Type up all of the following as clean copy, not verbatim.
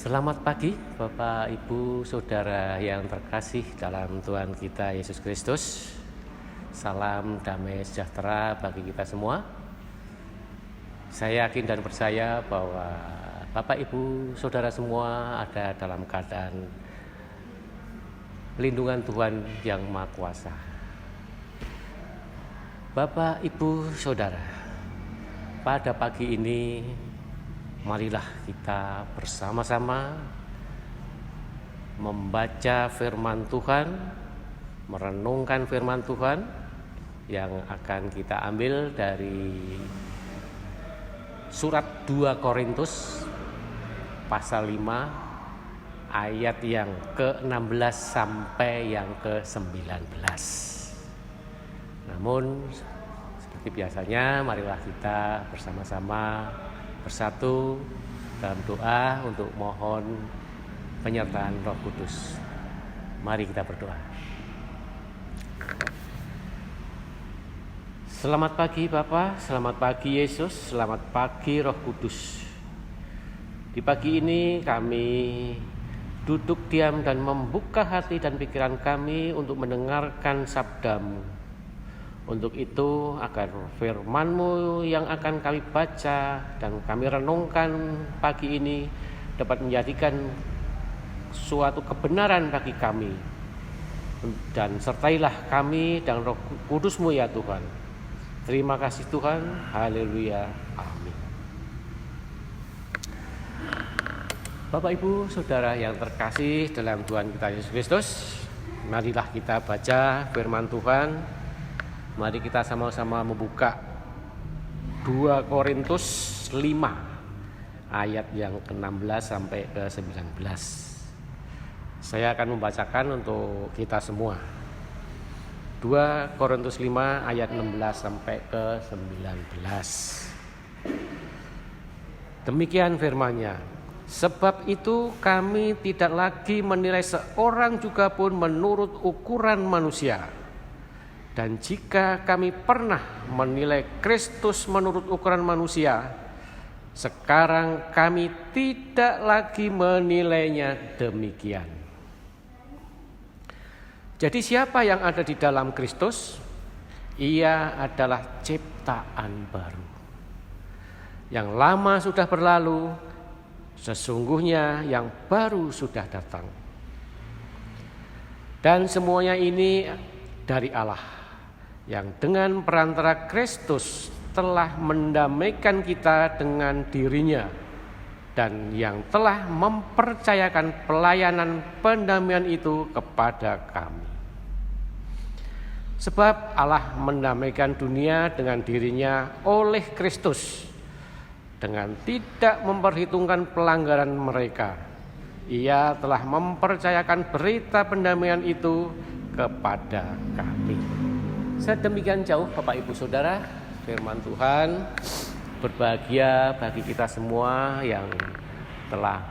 Selamat pagi Bapak, Ibu, Saudara yang terkasih dalam Tuhan kita Yesus Kristus. Salam damai sejahtera bagi kita semua. Saya yakin dan percaya bahwa Bapak, Ibu, Saudara semua ada dalam keadaan pelindungan Tuhan yang Maha Kuasa. Bapak, Ibu, Saudara, pada pagi ini marilah kita bersama-sama membaca firman Tuhan, merenungkan firman Tuhan yang akan kita ambil dari surat 2 Korintus pasal 5 ayat yang ke-16 sampai yang ke-19. Namun seperti biasanya marilah kita bersama-sama bersatu dalam doa untuk mohon penyertaan Roh Kudus. Mari kita berdoa. Selamat pagi Bapa, selamat pagi Yesus, selamat pagi Roh Kudus. Di pagi ini kami duduk diam dan membuka hati dan pikiran kami untuk mendengarkan sabda-Mu. Untuk itu agar firman-Mu yang akan kami baca dan kami renungkan pagi ini dapat menjadikan suatu kebenaran bagi kami. Dan sertailah kami dan Roh Kudus-Mu ya Tuhan. Terima kasih Tuhan. Haleluya. Amin. Bapak, Ibu, Saudara yang terkasih dalam Tuhan kita Yesus Kristus, marilah kita baca firman Tuhan. Mari kita sama-sama membuka 2 Korintus 5 ayat yang ke-16 sampai ke-19. Saya akan membacakan untuk kita semua. 2 Korintus 5 ayat 16 sampai ke-19. Demikian firman-Nya. Sebab itu kami tidak lagi menilai seorang juga pun menurut ukuran manusia. Dan jika kami pernah menilai Kristus menurut ukuran manusia, sekarang kami tidak lagi menilainya demikian. Jadi siapa yang ada di dalam Kristus? Ia adalah ciptaan baru. Yang lama sudah berlalu, sesungguhnya yang baru sudah datang. Dan semuanya ini dari Allah, yang dengan perantara Kristus telah mendamaikan kita dengan dirinya dan yang telah mempercayakan pelayanan pendamaian itu kepada kami. Sebab Allah mendamaikan dunia dengan dirinya oleh Kristus dengan tidak memperhitungkan pelanggaran mereka. Ia telah mempercayakan berita pendamaian itu kepada kami. Sedemikian jauh Bapak Ibu Saudara firman Tuhan. Berbahagia bagi kita semua yang telah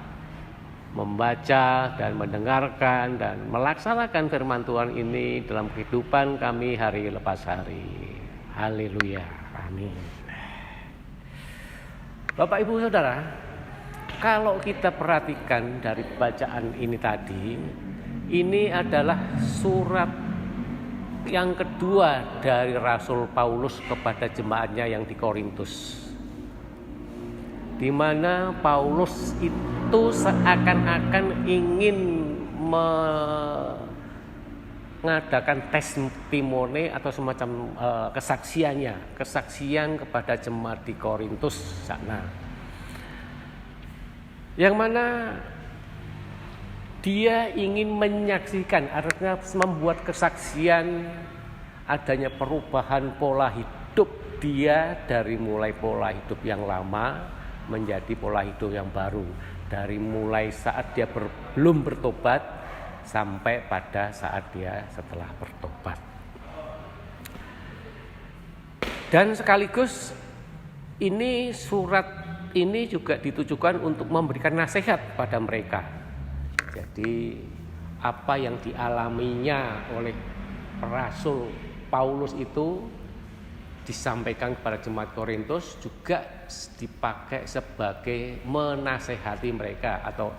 membaca dan mendengarkan dan melaksanakan firman Tuhan ini dalam kehidupan kami hari lepas hari. Haleluya. Amin. Bapak Ibu Saudara, kalau kita perhatikan dari bacaan ini tadi, ini adalah surat yang kedua dari Rasul Paulus kepada jemaatnya yang di Korintus, di mana Paulus itu seakan-akan ingin mengadakan testimoni atau semacam kesaksian kepada jemaat di Korintus sana, yang mana dia ingin menyaksikan, artinya membuat kesaksian adanya perubahan pola hidup dia dari mulai pola hidup yang lama menjadi pola hidup yang baru. Dari mulai saat dia belum bertobat sampai pada saat dia setelah bertobat. Dan sekaligus ini surat ini juga ditujukan untuk memberikan nasihat pada mereka. Jadi apa yang dialaminya oleh Rasul Paulus itu disampaikan kepada jemaat Korintus juga dipakai sebagai menasehati mereka atau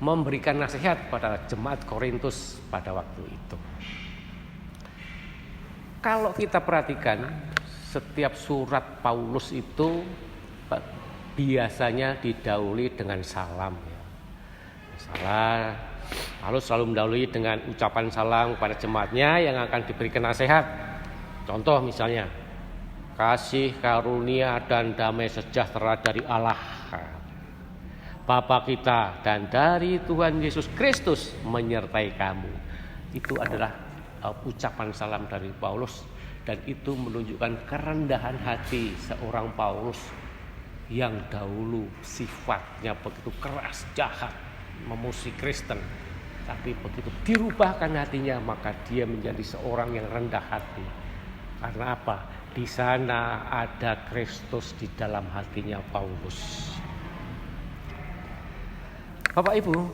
memberikan nasihat pada jemaat Korintus pada waktu itu. Kalau kita perhatikan, setiap surat Paulus itu biasanya didahului dengan salam. Paulus selalu mendahului dengan ucapan salam kepada jemaatnya yang akan diberikan nasihat. Contoh misalnya, kasih karunia dan damai sejahtera dari Allah Bapa kita dan dari Tuhan Yesus Kristus menyertai kamu. Itu adalah ucapan salam dari Paulus, dan itu menunjukkan kerendahan hati seorang Paulus yang dahulu sifatnya begitu keras, jahat, memusuhi Kristen. Tapi begitu dirubahkan hatinya, maka dia menjadi seorang yang rendah hati. Karena apa? Di sana ada Kristus di dalam hatinya Paulus. Bapak Ibu,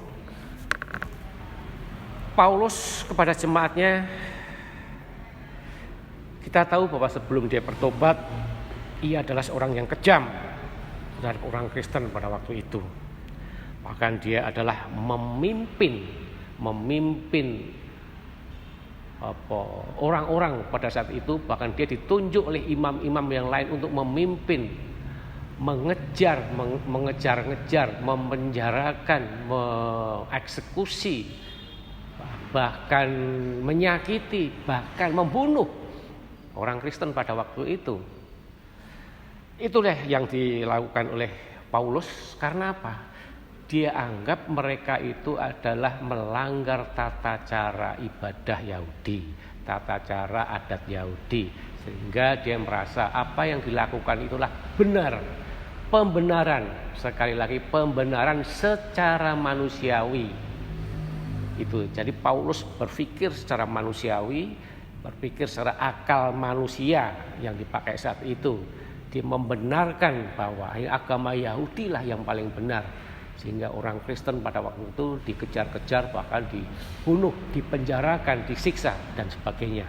Paulus kepada jemaatnya, kita tahu bahwa sebelum dia bertobat, ia adalah seorang yang kejam terhadap orang Kristen pada waktu itu. Bahkan dia adalah memimpin orang-orang pada saat itu. Bahkan dia ditunjuk oleh imam-imam yang lain untuk memimpin, mengejar, memenjarakan, mengeksekusi, bahkan menyakiti, bahkan membunuh orang Kristen pada waktu itu. Itulah yang dilakukan oleh Paulus. Karena apa? Dia anggap mereka itu adalah melanggar tata cara ibadah Yahudi, tata cara adat Yahudi, sehingga dia merasa apa yang dilakukan itulah benar. Pembenaran, sekali lagi pembenaran secara manusiawi. Itu. Jadi Paulus berpikir secara manusiawi, berpikir secara akal manusia yang dipakai saat itu. Dia membenarkan bahwa agama Yahudi lah yang paling benar. Sehingga orang Kristen pada waktu itu dikejar-kejar, bahkan dibunuh, dipenjarakan, disiksa dan sebagainya.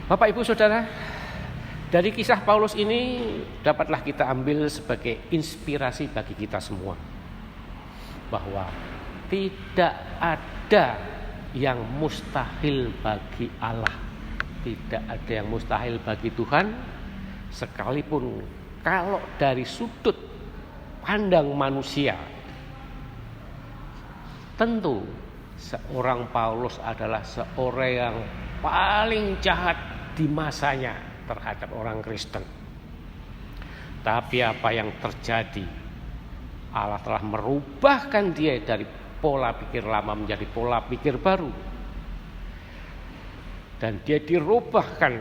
Bapak Ibu Saudara, dari kisah Paulus ini dapatlah kita ambil sebagai inspirasi bagi kita semua, bahwa tidak ada yang mustahil bagi Allah, tidak ada yang mustahil bagi Tuhan. Sekalipun kalau dari sudut pandang manusia, tentu seorang Paulus adalah seorang yang paling jahat di masanya terhadap orang Kristen. Tapi apa yang terjadi? Allah telah merubahkan dia dari pola pikir lama menjadi pola pikir baru. Dan dia dirubahkan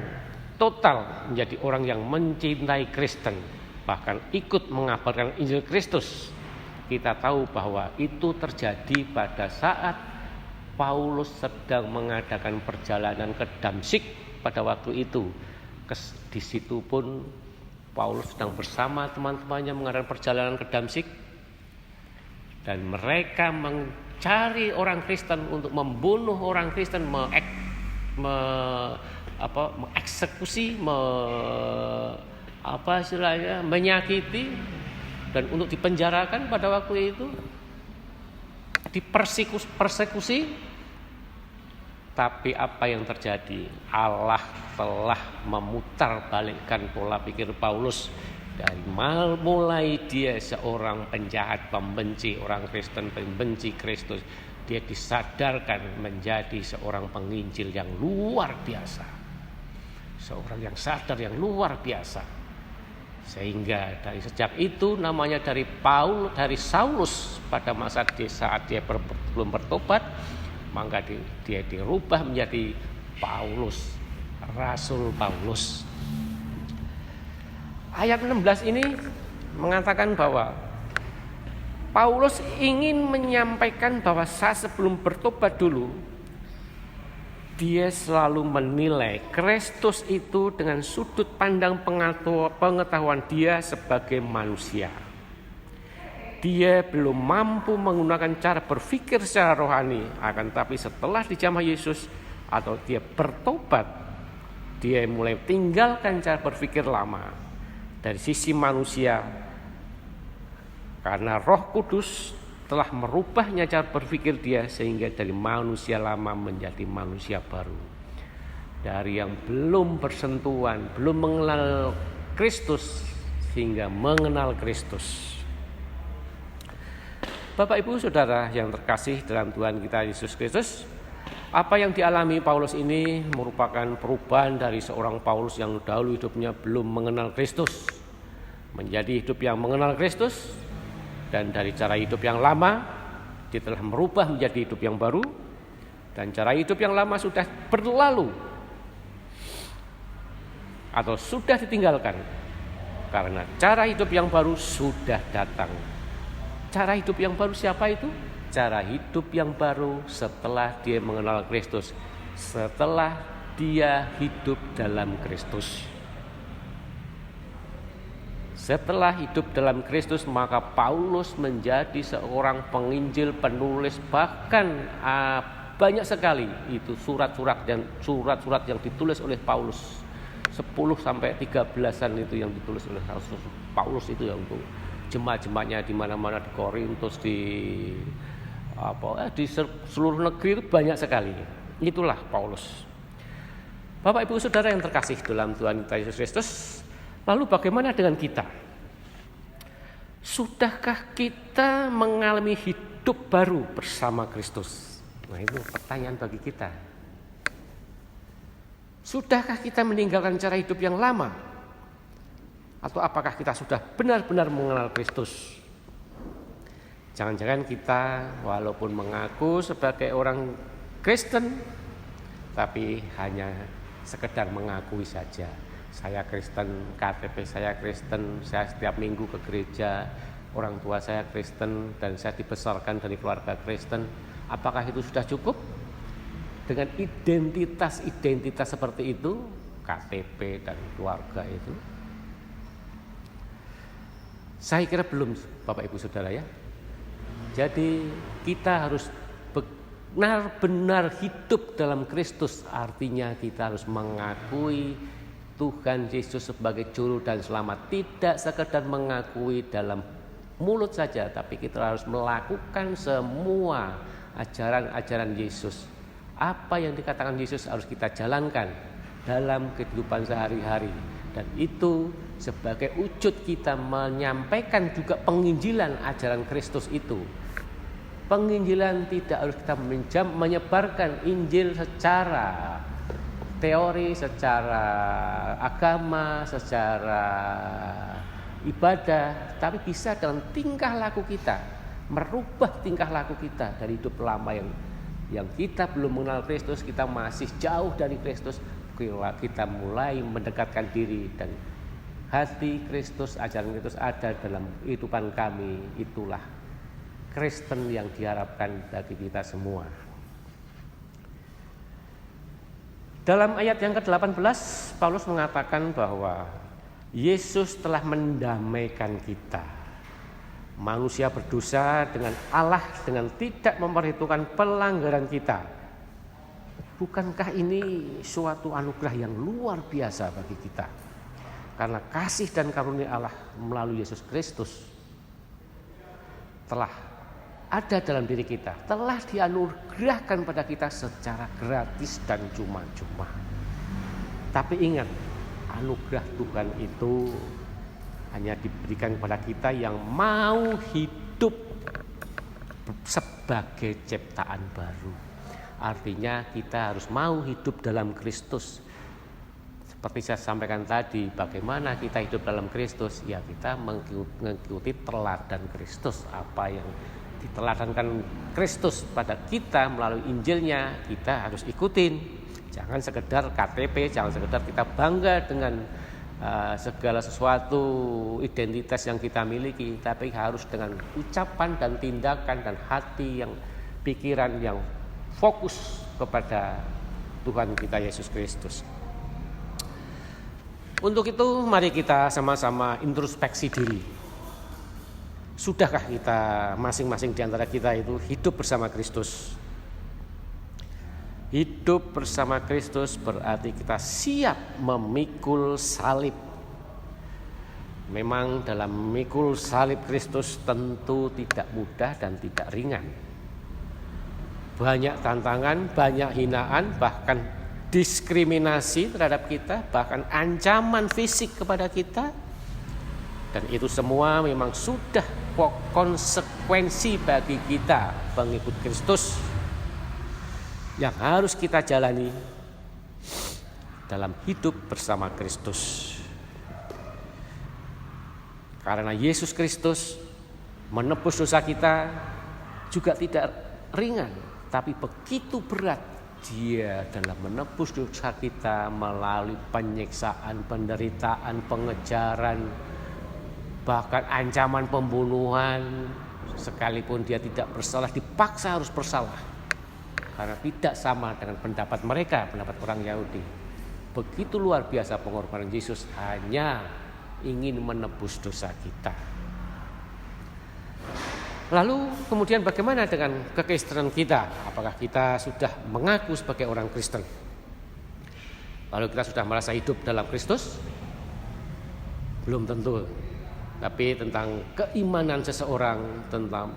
total menjadi orang yang mencintai Kristen, bahkan ikut mengabarkan Injil Kristus. Kita tahu bahwa itu terjadi pada saat Paulus sedang mengadakan perjalanan ke Damsyik pada waktu itu. Di situ pun Paulus sedang bersama teman-temannya mengadakan perjalanan ke Damsyik, dan mereka mencari orang Kristen untuk membunuh orang Kristen, mengeksekusi, menyakiti, dan untuk dipenjarakan pada waktu itu, dipersekusi. Tapi apa yang terjadi? Allah telah memutarbalikkan pola pikir Paulus. Dari mulai dia seorang penjahat, pembenci orang Kristen, pembenci Kristus, dia disadarkan menjadi seorang penginjil yang luar biasa, seorang yang sadar yang luar biasa. Sehingga dari sejak itu namanya dari Saulus pada masa saat dia belum bertobat, maka dia dirubah menjadi Paulus, Rasul Paulus. Ayat 16 ini mengatakan bahwa Paulus ingin menyampaikan bahwa saat sebelum bertobat dulu, dia selalu menilai Kristus itu dengan sudut pandang pengetahuan dia sebagai manusia. Dia belum mampu menggunakan cara berpikir secara rohani, akan tapi setelah dijamah Yesus atau dia bertobat, dia mulai tinggalkan cara berpikir lama. Dari sisi manusia, Karena Roh Kudus telah merubahnya cara berpikir dia sehingga dari manusia lama menjadi manusia baru. Dari yang belum bersentuhan, belum mengenal Kristus sehingga mengenal Kristus. Bapak Ibu Saudara yang terkasih dalam Tuhan kita Yesus Kristus, apa yang dialami Paulus ini merupakan perubahan dari seorang Paulus yang dahulu hidupnya belum mengenal Kristus menjadi hidup yang mengenal Kristus. Dan dari cara hidup yang lama, dia telah merubah menjadi hidup yang baru. Dan cara hidup yang lama sudah berlalu atau sudah ditinggalkan, karena cara hidup yang baru sudah datang. Cara hidup yang baru siapa itu? Cara hidup yang baru setelah dia mengenal Kristus, setelah dia hidup dalam Kristus. Setelah hidup dalam Kristus, maka Paulus menjadi seorang penginjil, penulis, bahkan banyak sekali itu surat-surat yang ditulis oleh Paulus. 10 sampai 13-an itu yang ditulis oleh Paulus itu ya, untuk jemaat-jemaatnya di mana-mana, di Korintus, di seluruh negeri itu banyak sekali. Itulah Paulus. Bapak Ibu Saudara yang terkasih dalam Tuhan kita Yesus Kristus, lalu bagaimana dengan kita? Sudahkah kita mengalami hidup baru bersama Kristus? Nah, itu pertanyaan bagi kita. Sudahkah kita meninggalkan cara hidup yang lama? Atau apakah kita sudah benar-benar mengenal Kristus? Jangan-jangan kita walaupun mengaku sebagai orang Kristen, tapi hanya sekedar mengakui saja. Saya Kristen, KTP saya Kristen, saya setiap minggu ke gereja, orang tua saya Kristen, dan saya dibesarkan dari keluarga Kristen. Apakah itu sudah cukup? Dengan identitas seperti itu, KTP dan keluarga itu, saya kira belum, Bapak Ibu Saudara ya. Jadi kita harus benar-benar hidup dalam Kristus, artinya kita harus mengakui Tuhan Yesus sebagai juru dan selamat, tidak sekedar mengakui dalam mulut saja, tapi kita harus melakukan semua ajaran-ajaran Yesus. Apa yang dikatakan Yesus harus kita jalankan dalam kehidupan sehari-hari, dan itu sebagai wujud kita menyampaikan juga penginjilan ajaran Kristus itu. Penginjilan tidak harus kita menyebarkan Injil secara teori, secara agama, secara ibadah, tapi bisa dengan tingkah laku kita, merubah tingkah laku kita dari hidup lama yang kita belum mengenal Kristus, kita masih jauh dari Kristus, kita mulai mendekatkan diri dan hati Kristus, ajaran Kristus ada dalam kehidupan kami. Itulah Kristen yang diharapkan bagi kita semua. Dalam ayat yang ke-18, Paulus mengatakan bahwa Yesus telah mendamaikan kita, manusia berdosa, dengan Allah dengan tidak memperhitungkan pelanggaran kita. Bukankah ini suatu anugerah yang luar biasa bagi kita? Karena kasih dan karunia Allah melalui Yesus Kristus telah ada dalam diri kita, telah dianugerahkan pada kita secara gratis dan cuma-cuma. Tapi ingat, anugerah Tuhan itu hanya diberikan kepada kita yang mau hidup sebagai ciptaan baru. Artinya kita harus mau hidup dalam Kristus. Seperti saya sampaikan tadi, bagaimana kita hidup dalam Kristus? Ya, kita mengikuti teladan Kristus. Apa yang diteladankan Kristus pada kita melalui Injilnya, kita harus ikutin. Jangan sekedar KTP, jangan sekedar kita bangga dengan segala sesuatu identitas yang kita miliki, tapi harus dengan ucapan dan tindakan dan hati yang pikiran yang fokus kepada Tuhan kita Yesus Kristus. Untuk itu mari kita sama-sama introspeksi diri. Sudahkah kita masing-masing di antara kita itu hidup bersama Kristus? Hidup bersama Kristus berarti kita siap memikul salib. Memang dalam memikul salib Kristus tentu tidak mudah dan tidak ringan. Banyak tantangan, banyak hinaan, bahkan diskriminasi terhadap kita, bahkan ancaman fisik kepada kita. Dan itu semua memang sudah konsekuensi bagi kita pengikut Kristus yang harus kita jalani dalam hidup bersama Kristus. Karena Yesus Kristus menebus dosa kita juga tidak ringan, tapi begitu berat Dia dalam menebus dosa kita melalui penyiksaan, penderitaan, pengejaran, bahkan ancaman pembunuhan. Sekalipun Dia tidak bersalah, dipaksa harus bersalah karena tidak sama dengan pendapat mereka, pendapat orang Yahudi. Begitu luar biasa pengorbanan Yesus hanya ingin menebus dosa kita. Lalu kemudian bagaimana dengan kekristenan kita? Apakah kita sudah mengaku sebagai orang Kristen? Lalu kita sudah merasa hidup dalam Kristus? Belum tentu. Tapi tentang keimanan seseorang,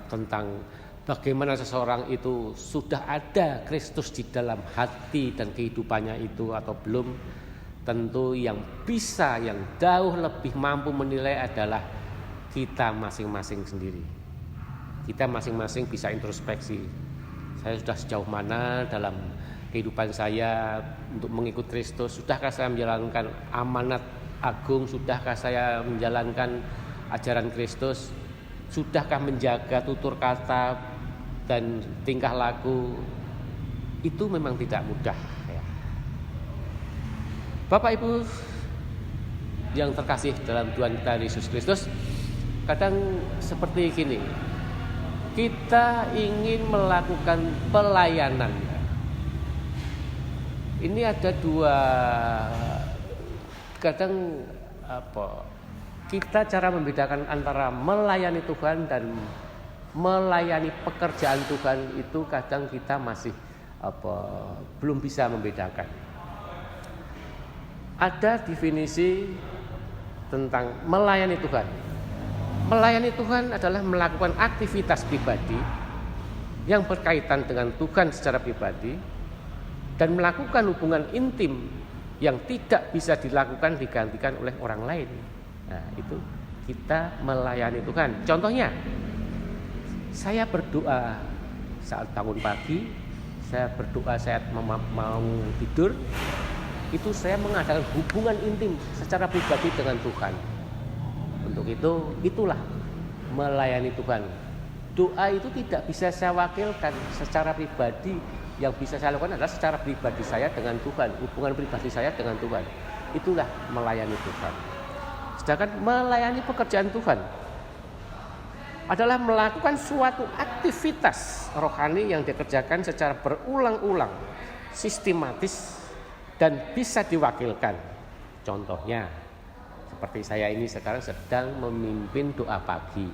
tentang bagaimana seseorang itu sudah ada Kristus di dalam hati dan kehidupannya itu atau belum, tentu yang bisa, yang jauh lebih mampu menilai adalah kita masing-masing sendiri. Kita masing-masing bisa introspeksi. Saya sudah sejauh mana dalam kehidupan saya untuk mengikut Kristus? Sudahkah saya menjalankan amanat agung? Sudahkah saya menjalankan ajaran Kristus? Sudahkah menjaga tutur kata dan tingkah laku? Itu memang tidak mudah. Bapak Ibu yang terkasih dalam Tuhan kita Yesus Kristus, kadang seperti gini, kita ingin melakukan pelayanan. Ini ada dua, kadang kita cara membedakan antara melayani Tuhan dan melayani pekerjaan Tuhan itu kadang kita masih belum bisa membedakan. Ada definisi tentang melayani Tuhan. Melayani Tuhan adalah melakukan aktivitas pribadi yang berkaitan dengan Tuhan secara pribadi dan melakukan hubungan intim yang tidak bisa dilakukan digantikan oleh orang lain. Nah, itu kita melayani Tuhan. Contohnya, saya berdoa saat bangun pagi, saya berdoa saat mau tidur. Itu saya mengadakan hubungan intim secara pribadi dengan Tuhan. Untuk itulah melayani Tuhan. Doa itu tidak bisa saya wakilkan secara pribadi. Yang bisa saya lakukan adalah secara pribadi saya dengan Tuhan, hubungan pribadi saya dengan Tuhan. Itulah melayani Tuhan. Sedangkan melayani pekerjaan Tuhan adalah melakukan suatu aktivitas rohani yang dikerjakan secara berulang-ulang, sistematis, dan bisa diwakilkan. Contohnya seperti saya ini sekarang sedang memimpin doa pagi.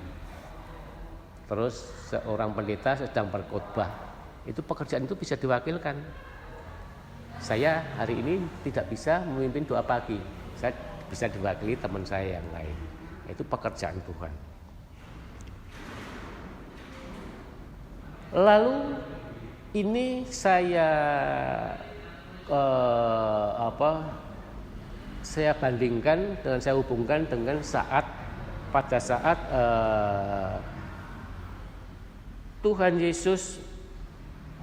Terus seorang pendeta sedang berkhotbah. Itu pekerjaan itu bisa diwakilkan. Saya hari ini tidak bisa memimpin doa pagi. Saya bisa diwakili teman saya yang lain. Itu pekerjaan Tuhan. Lalu ini saya saya bandingkan dengan, saya hubungkan dengan pada saat Tuhan Yesus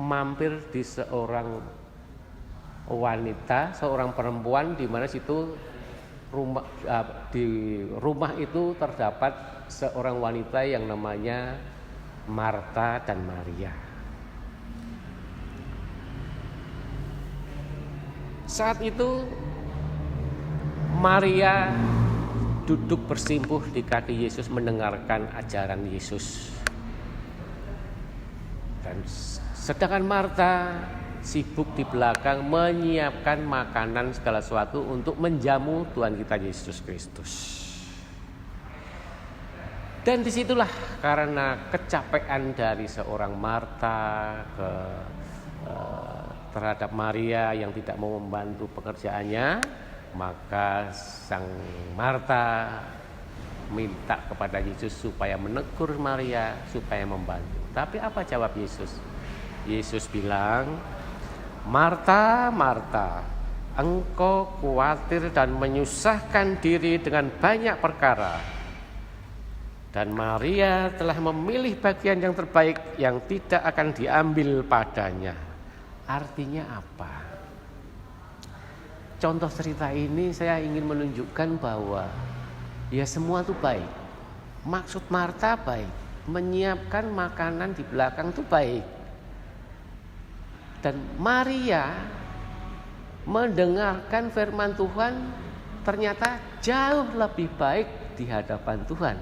mampir di seorang wanita, seorang perempuan, di mana situ di rumah itu terdapat seorang wanita yang namanya Marta dan Maria. Saat itu Maria duduk bersimpuh di kaki Yesus mendengarkan ajaran Yesus. Dan sedangkan Marta sibuk di belakang menyiapkan makanan segala sesuatu untuk menjamu Tuhan kita Yesus Kristus. Dan disitulah karena kecapean dari seorang Marta terhadap Maria yang tidak mau membantu pekerjaannya, maka sang Marta minta kepada Yesus supaya menegur Maria, supaya membantu. Tapi apa jawab Yesus? Yesus bilang, "Marta, Marta, engkau khawatir dan menyusahkan diri dengan banyak perkara. Dan Maria telah memilih bagian yang terbaik yang tidak akan diambil padanya." Artinya apa? Contoh cerita ini saya ingin menunjukkan bahwa ya semua itu baik. Maksud Marta baik, menyiapkan makanan di belakang itu baik. Dan Maria mendengarkan firman Tuhan ternyata jauh lebih baik di hadapan Tuhan.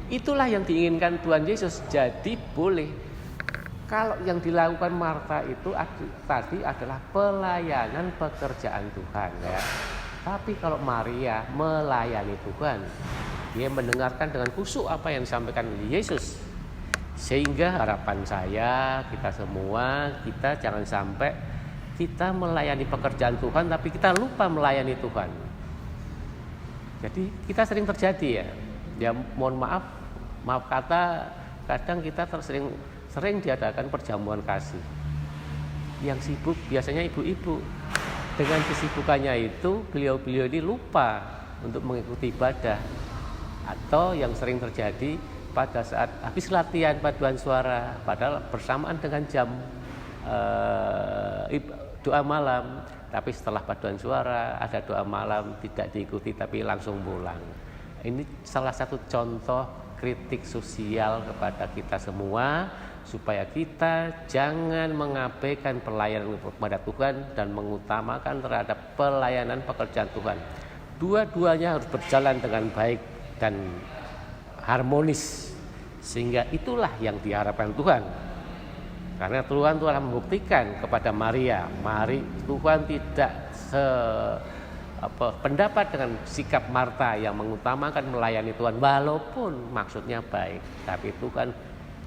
Itulah yang diinginkan Tuhan Yesus. Jadi boleh. Kalau yang dilakukan Marta itu tadi adalah pelayanan pekerjaan Tuhan ya. Tapi kalau Maria melayani Tuhan, dia mendengarkan dengan khusyuk apa yang disampaikan Yesus. Sehingga harapan saya, kita semua, kita jangan sampai kita melayani pekerjaan Tuhan tapi kita lupa melayani Tuhan. Jadi kita sering terjadi ya mohon maaf kata, kadang kita sering diadakan perjamuan kasih. Yang sibuk biasanya ibu-ibu. Dengan kesibukannya itu beliau-beliau ini lupa untuk mengikuti ibadah. Atau yang sering terjadi pada saat habis latihan paduan suara, padahal bersamaan dengan jam doa malam, tapi setelah paduan suara ada doa malam tidak diikuti tapi langsung pulang. Ini salah satu contoh kritik sosial kepada kita semua, supaya kita jangan mengabaikan pelayanan kepada Tuhan dan mengutamakan terhadap pelayanan pekerjaan Tuhan. Dua-duanya harus berjalan dengan baik dan harmonis, sehingga itulah yang diharapkan Tuhan. Karena Tuhan telah membuktikan kepada Maria, Tuhan tidak pendapat dengan sikap Marta yang mengutamakan melayani Tuhan walaupun maksudnya baik, tapi Tuhan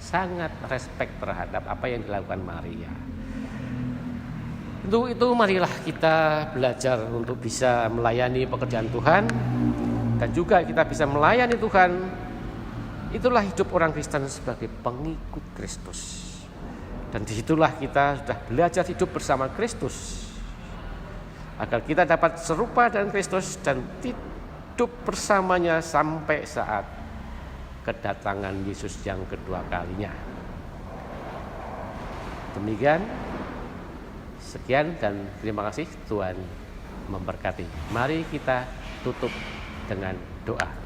sangat respect terhadap apa yang dilakukan Maria. Untuk itu marilah kita belajar untuk bisa melayani pekerjaan Tuhan dan juga kita bisa melayani Tuhan. Itulah hidup orang Kristen sebagai pengikut Kristus. Dan disitulah kita sudah belajar hidup bersama Kristus, agar kita dapat serupa dengan Kristus dan hidup bersamanya sampai saat kedatangan Yesus yang kedua kalinya. Demikian, sekian dan terima kasih. Tuhan memberkati. Mari kita tutup dengan doa.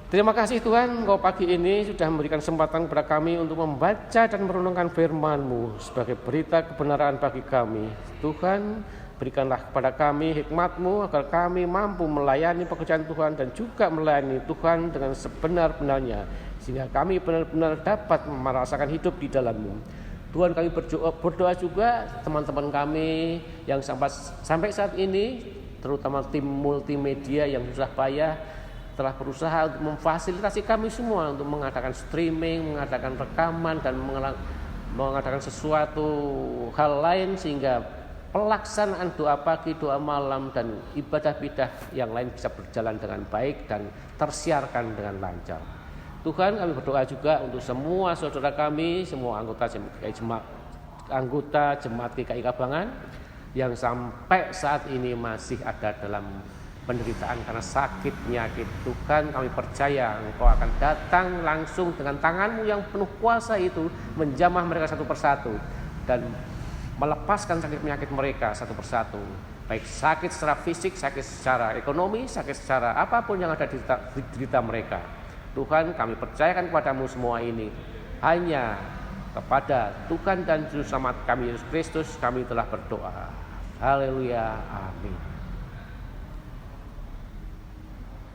Terima kasih Tuhan, Engkau pagi ini sudah memberikan kesempatan kepada kami untuk membaca dan merenungkan firman-Mu sebagai berita kebenaran bagi kami. Tuhan, berikanlah kepada kami hikmat-Mu agar kami mampu melayani pekerjaan Tuhan dan juga melayani Tuhan dengan sebenar-benarnya, sehingga kami benar-benar dapat merasakan hidup di dalam-Mu. Tuhan, kami berdoa juga teman-teman kami yang sampai saat ini, terutama tim multimedia yang susah payah, telah berusaha untuk memfasilitasi kami semua untuk mengadakan streaming, mengadakan rekaman dan mengadakan sesuatu hal lain sehingga pelaksanaan doa pagi, doa malam dan ibadah-ibadah yang lain bisa berjalan dengan baik dan tersiarkan dengan lancar. Tuhan, kami berdoa juga untuk semua saudara kami, semua anggota jemaat GKI Kabangan yang sampai saat ini masih ada dalam penderitaan karena sakit penyakit. Tuhan, kami percaya Engkau akan datang langsung dengan tangan-Mu yang penuh kuasa itu menjamah mereka satu persatu dan melepaskan sakit penyakit mereka satu persatu, baik sakit secara fisik, sakit secara ekonomi, sakit secara apapun yang ada di derita mereka. Tuhan, kami percayakan kepadamu semua ini. Hanya kepada Tuhan dan Juru Selamat kami Yesus Kristus kami telah berdoa. Haleluya, amin.